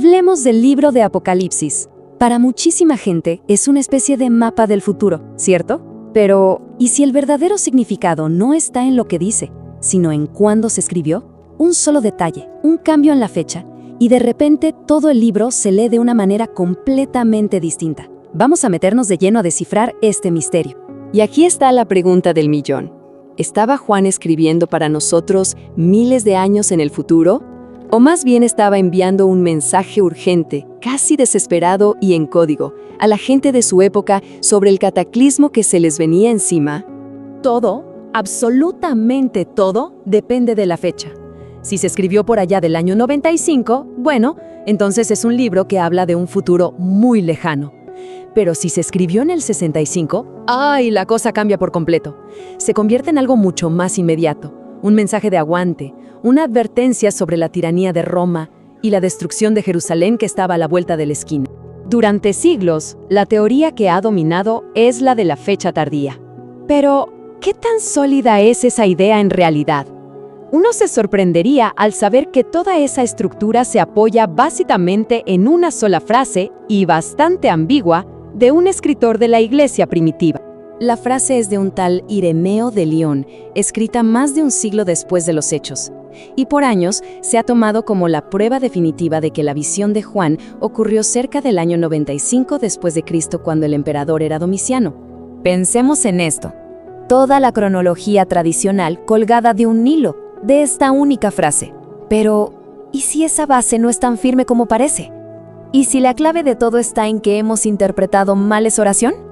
Hablemos del libro de Apocalipsis. Para muchísima gente es una especie de mapa del futuro, ¿cierto? Pero, ¿y si el verdadero significado no está en lo que dice, sino en cuándo se escribió? Un solo detalle, un cambio en la fecha, y de repente todo el libro se lee de una manera completamente distinta. Vamos a meternos de lleno a descifrar este misterio. Y aquí está la pregunta del millón. ¿Estaba Juan escribiendo para nosotros miles de años en el futuro? ¿O más bien estaba enviando un mensaje urgente, casi desesperado y en código, a la gente de su época sobre el cataclismo que se les venía encima? Todo, absolutamente todo, depende de la fecha. Si se escribió por allá del año 95, bueno, entonces es un libro que habla de un futuro muy lejano. Pero si se escribió en el 65, ¡ay! La cosa cambia por completo. Se convierte en algo mucho más inmediato. Un mensaje de aguante, una advertencia sobre la tiranía de Roma y la destrucción de Jerusalén que estaba a la vuelta de la esquina. Durante siglos, la teoría que ha dominado es la de la fecha tardía. Pero, ¿qué tan sólida es esa idea en realidad? Uno se sorprendería al saber que toda esa estructura se apoya básicamente en una sola frase, y bastante ambigua, de un escritor de la Iglesia primitiva. La frase es de un tal Ireneo de León, escrita más de un siglo después de los hechos, y por años se ha tomado como la prueba definitiva de que la visión de Juan ocurrió cerca del año 95 después de Cristo, cuando el emperador era Domiciano. Pensemos en esto. Toda la cronología tradicional colgada de un hilo, de esta única frase. Pero, ¿y si esa base no es tan firme como parece? ¿Y si la clave de todo está en que hemos interpretado mal esa oración?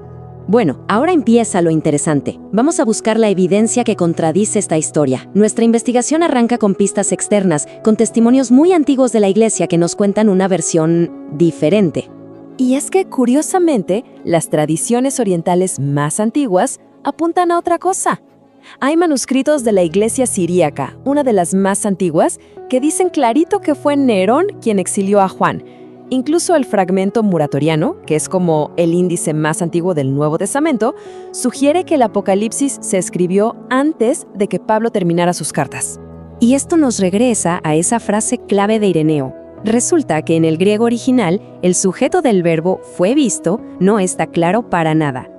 Bueno, ahora empieza lo interesante. Vamos a buscar la evidencia que contradice esta historia. Nuestra investigación arranca con pistas externas, con testimonios muy antiguos de la Iglesia que nos cuentan una versión diferente. Y es que, curiosamente, las tradiciones orientales más antiguas apuntan a otra cosa. Hay manuscritos de la Iglesia siríaca, una de las más antiguas, que dicen clarito que fue Nerón quien exilió a Juan. Incluso el fragmento muratoriano, que es como el índice más antiguo del Nuevo Testamento, sugiere que el Apocalipsis se escribió antes de que Pablo terminara sus cartas. Y esto nos regresa a esa frase clave de Ireneo. Resulta que en el griego original, el sujeto del verbo fue visto no está claro para nada.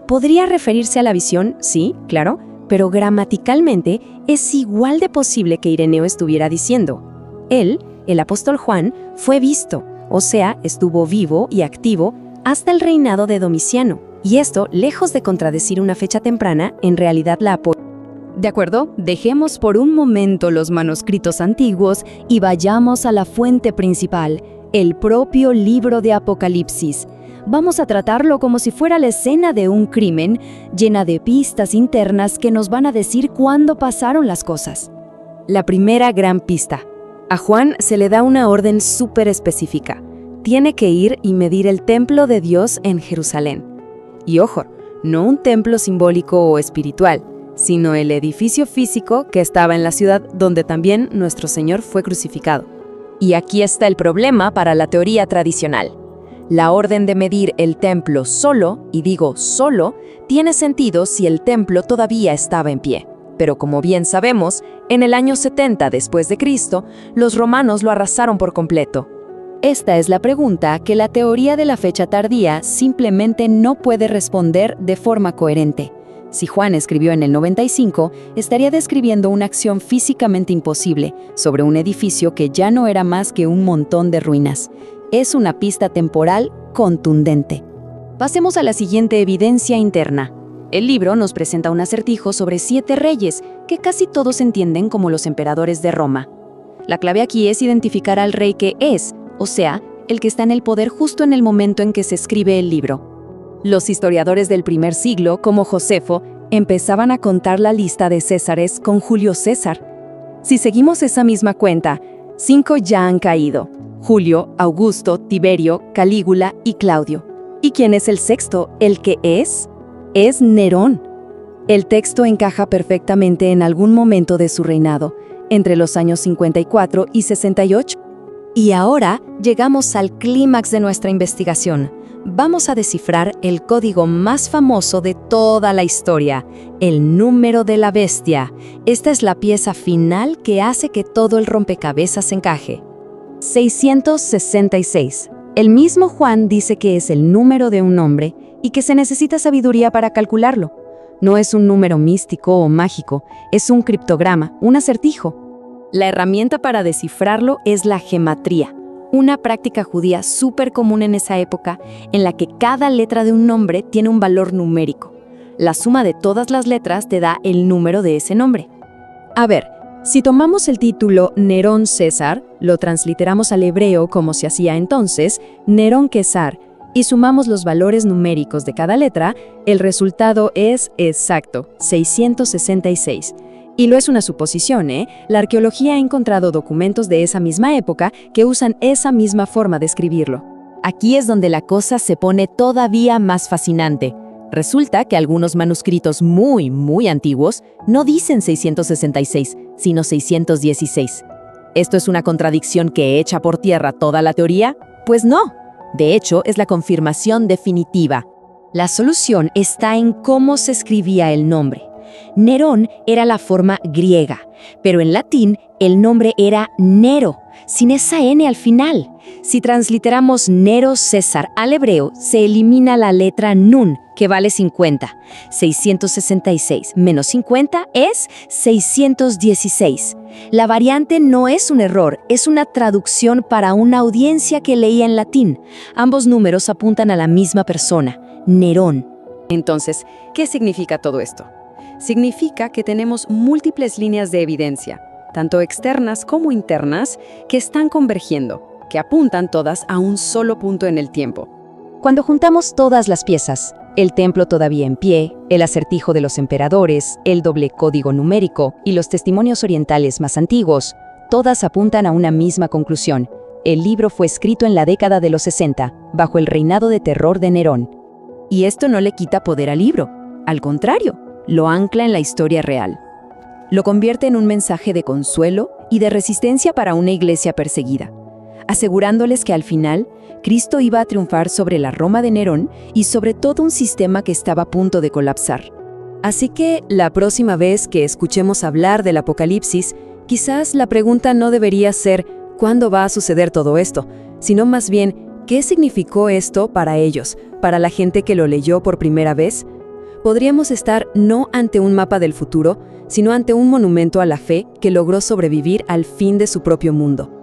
Podría referirse a la visión, sí, claro, pero gramaticalmente es igual de posible que Ireneo estuviera diciendo. Él, el apóstol Juan, fue visto, o sea, estuvo vivo y activo hasta el reinado de Domiciano. Y esto, lejos de contradecir una fecha temprana, en realidad la apoya. De acuerdo, dejemos por un momento los manuscritos antiguos y vayamos a la fuente principal, el propio libro de Apocalipsis. Vamos a tratarlo como si fuera la escena de un crimen, llena de pistas internas que nos van a decir cuándo pasaron las cosas. La primera gran pista. A Juan se le da una orden súper específica. Tiene que ir y medir el templo de Dios en Jerusalén. Y ojo, no un templo simbólico o espiritual, sino el edificio físico que estaba en la ciudad donde también nuestro Señor fue crucificado. Y aquí está el problema para la teoría tradicional. La orden de medir el templo solo, y digo solo, tiene sentido si el templo todavía estaba en pie. Pero como bien sabemos, en el año 70 después de Cristo, los romanos lo arrasaron por completo. Esta es la pregunta que la teoría de la fecha tardía simplemente no puede responder de forma coherente. Si Juan escribió en el 95, estaría describiendo una acción físicamente imposible sobre un edificio que ya no era más que un montón de ruinas. Es una pista temporal contundente. Pasemos a la siguiente evidencia interna. El libro nos presenta un acertijo sobre 7 reyes, que casi todos entienden como los emperadores de Roma. La clave aquí es identificar al rey que es, o sea, el que está en el poder justo en el momento en que se escribe el libro. Los historiadores del primer siglo, como Josefo, empezaban a contar la lista de Césares con Julio César. Si seguimos esa misma cuenta, 5 ya han caído: Julio, Augusto, Tiberio, Calígula y Claudio. ¿Y quién es el sexto, el que es? Es Nerón. El texto encaja perfectamente en algún momento de su reinado, entre los años 54 y 68. Y ahora llegamos al clímax de nuestra investigación. Vamos a descifrar el código más famoso de toda la historia, el número de la bestia. Esta es la pieza final que hace que todo el rompecabezas encaje. 666. El mismo Juan dice que es el número de un hombre y que se necesita sabiduría para calcularlo. No es un número místico o mágico, es un criptograma, un acertijo. La herramienta para descifrarlo es la gematría, una práctica judía súper común en esa época en la que cada letra de un nombre tiene un valor numérico. La suma de todas las letras te da el número de ese nombre. A ver, si tomamos el título Nerón César, lo transliteramos al hebreo como se hacía entonces, Nerón Quesar, y sumamos los valores numéricos de cada letra, el resultado es exacto, 666. Y no es una suposición, ¿eh? La arqueología ha encontrado documentos de esa misma época que usan esa misma forma de escribirlo. Aquí es donde la cosa se pone todavía más fascinante. Resulta que algunos manuscritos muy antiguos no dicen 666, sino 616. ¿Esto es una contradicción que echa por tierra toda la teoría? Pues no. De hecho, es la confirmación definitiva. La solución está en cómo se escribía el nombre. Nerón era la forma griega, pero en latín el nombre era Nero, sin esa N al final. Si transliteramos Nero César al hebreo, se elimina la letra Nun, que vale 50. 666 menos 50 es 616. La variante no es un error, es una traducción para una audiencia que leía en latín. Ambos números apuntan a la misma persona, Nerón. Entonces, ¿qué significa todo esto? Significa que tenemos múltiples líneas de evidencia, tanto externas como internas, que están convergiendo, que apuntan todas a un solo punto en el tiempo. Cuando juntamos todas las piezas, el templo todavía en pie, el acertijo de los emperadores, el doble código numérico y los testimonios orientales más antiguos, todas apuntan a una misma conclusión. El libro fue escrito en la década de los 60, bajo el reinado de terror de Nerón. Y esto no le quita poder al libro. Al contrario, lo ancla en la historia real. Lo convierte en un mensaje de consuelo y de resistencia para una iglesia perseguida, asegurándoles que al final, Cristo iba a triunfar sobre la Roma de Nerón y sobre todo un sistema que estaba a punto de colapsar. Así que, la próxima vez que escuchemos hablar del Apocalipsis, quizás la pregunta no debería ser ¿cuándo va a suceder todo esto?, sino más bien, ¿qué significó esto para ellos, para la gente que lo leyó por primera vez? Podríamos estar no ante un mapa del futuro, sino ante un monumento a la fe que logró sobrevivir al fin de su propio mundo.